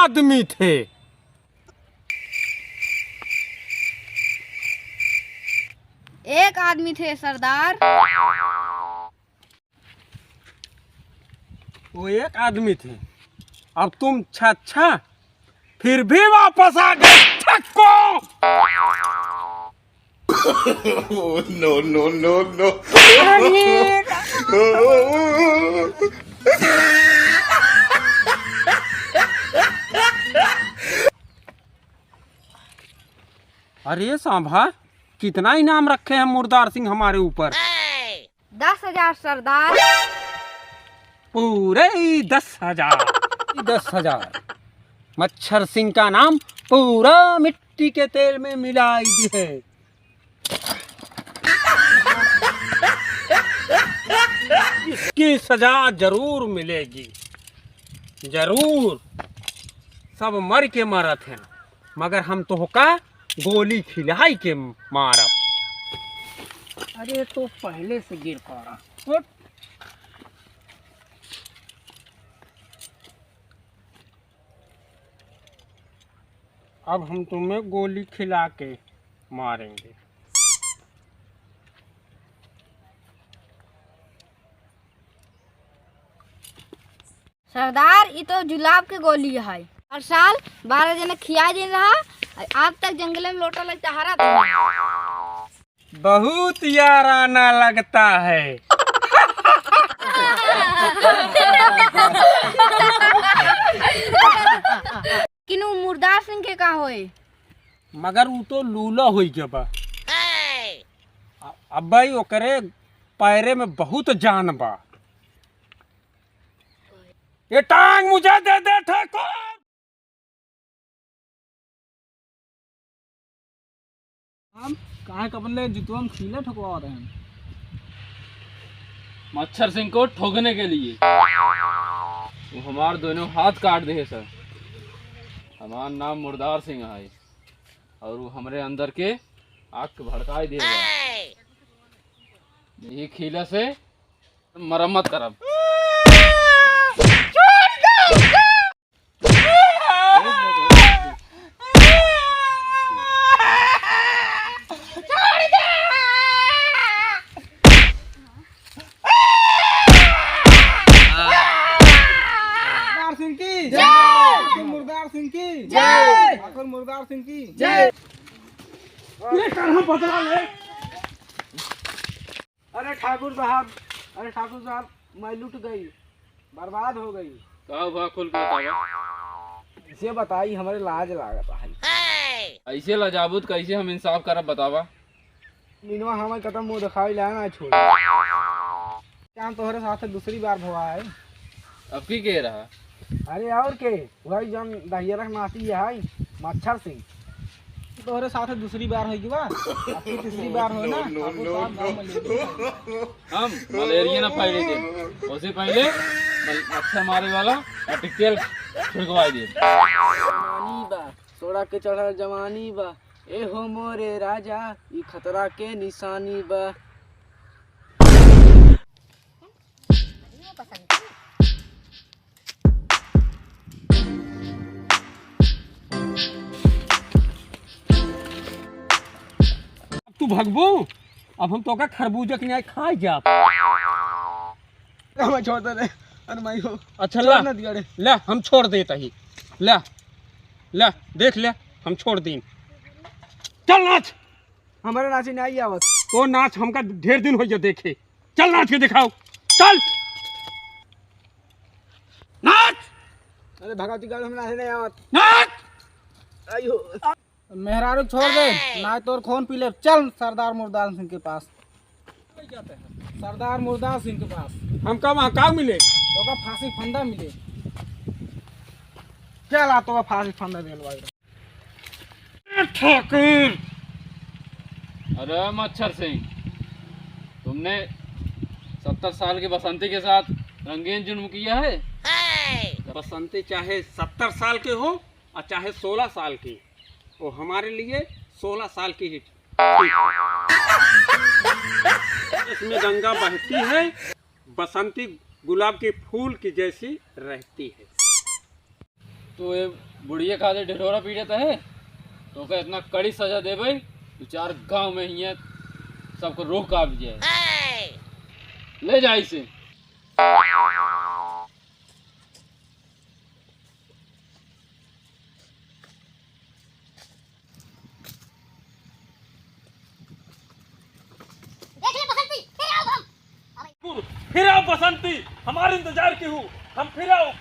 आदमी थे। एक आदमी थे सरदार। वो एक आदमी थे। अब तुम छा फिर भी वापस आ गए ठक्को। No, no, no, no. अरे सांभा, कितना इनाम रखे हैं मुर्दार सिंह हमारे ऊपर? 10,000 सरदार। पूरे 10,000। 10,000। मच्छर सिंह का नाम पूरा मिट्टी के तेल में मिलाई दी है। इसकी सजा जरूर मिलेगी, जरूर। सब मर के मरत हैं, मगर हम तो का गोली खिलाई के मारब। अरे तो पहले से गिर पड़ा। अब हम तुम्हें गोली खिला के मारेंगे। सरदार ये तो जुलाब के गोली है। हर साल 12 जने खिया दिन रहा। आज तक जंगल में लोटा लगता हरा था। बहुत याराना लगता है। किनु मुर्दार सिंह के का होए? मगर वो तो लूला हुई के बा। अब भाई ओकरे पैरे में बहुत जान बा। ये टांग मुझे दे दे ठेको। हम कहाँ का बदले जुतवा में खीले ठोकवा रहे हैं मच्छर सिंह को ठोकने के लिए। वो हमारे दोनों हाथ काट दे सर। हमारा नाम मुर्दार सिंह है और वो हमारे अंदर के आग के भड़काई देगा। यही खीला से मरम्मत करब। मुर्दार सिंह की जय। ठाकुर मुर्दार सिंह की जय। ये कहाँ बदला ले? अरे ठाकुर साहब मैं लूट गई, बर्बाद हो गई। कहा हुआ खुल के बतावा। इसे बताई हमारे लाज लागत है। ऐसे लजाबुत कैसे हम इंसाफ करब बतावा। मीनवा हमें कदम मुँह दिखाई लाना छोड़। क्या तोहरे साथ दूसरी बार हुआ है? अब की कह रहा? अरे और के वही जन दहियरक नाती है मच्छर सिंह। तोहरे साथ दूसरी बार होगी बा। अब तीसरी बार हो ना। हम मलेरिया ना फैले दे। उससे पहले मच्छर मारे वाला टिकल छिड़कवाई दे। जवानी बा सोड़ा के चढ़ल जवानी बा। ए हो मोरे राजा ई खतरा के निशानी बा। तू भगबो? अब हम तो का खरबूजा के न्याय खाए जा। मैं छोड़ दे। अरे माई हो। अच्छा ला हम छोड़ देता ही। ला देख ले हम छोड़ दी। चल नाच। हमारे नाची नहीं आवत। तो नाच हमका ढेर दिन हो जा देखे। चल नाच के दिखाओ। चल नाच। अरे भगवती गाड़ी में नाचे नहीं आवत। नाच। आयो मेहरारू छोड़ दे ना तोर खून पी ले। चल सरदार मुर्दार सिंह के पास। सरदार मुर्दार सिंह के पास हमका वहाँ का मिले? तो का फांसी फंदा मिले। चल आ तो का फांसी फंदा दिलवाई। ठाकुर अरे मच्छर सिंह, तुमने 70 साल के बसंती के साथ रंगीन जुल्म किया है। बसंती चाहे 70 साल के हो और चाहे 16 साल की, वो हमारे लिए 16 साल की ही इसमें गंगा बहती है, बसंती गुलाब के फूल की जैसी रहती है। तो ये बुढ़िया खाते ढिढोरा पीटता है तो का इतना कड़ी सजा दे भाई दो चार गांव में ही सबको रोक काट जाए। ले जा इसे। फिर आओ बसंती, हमारे इंतजार की हूँ, हम फिर आओ।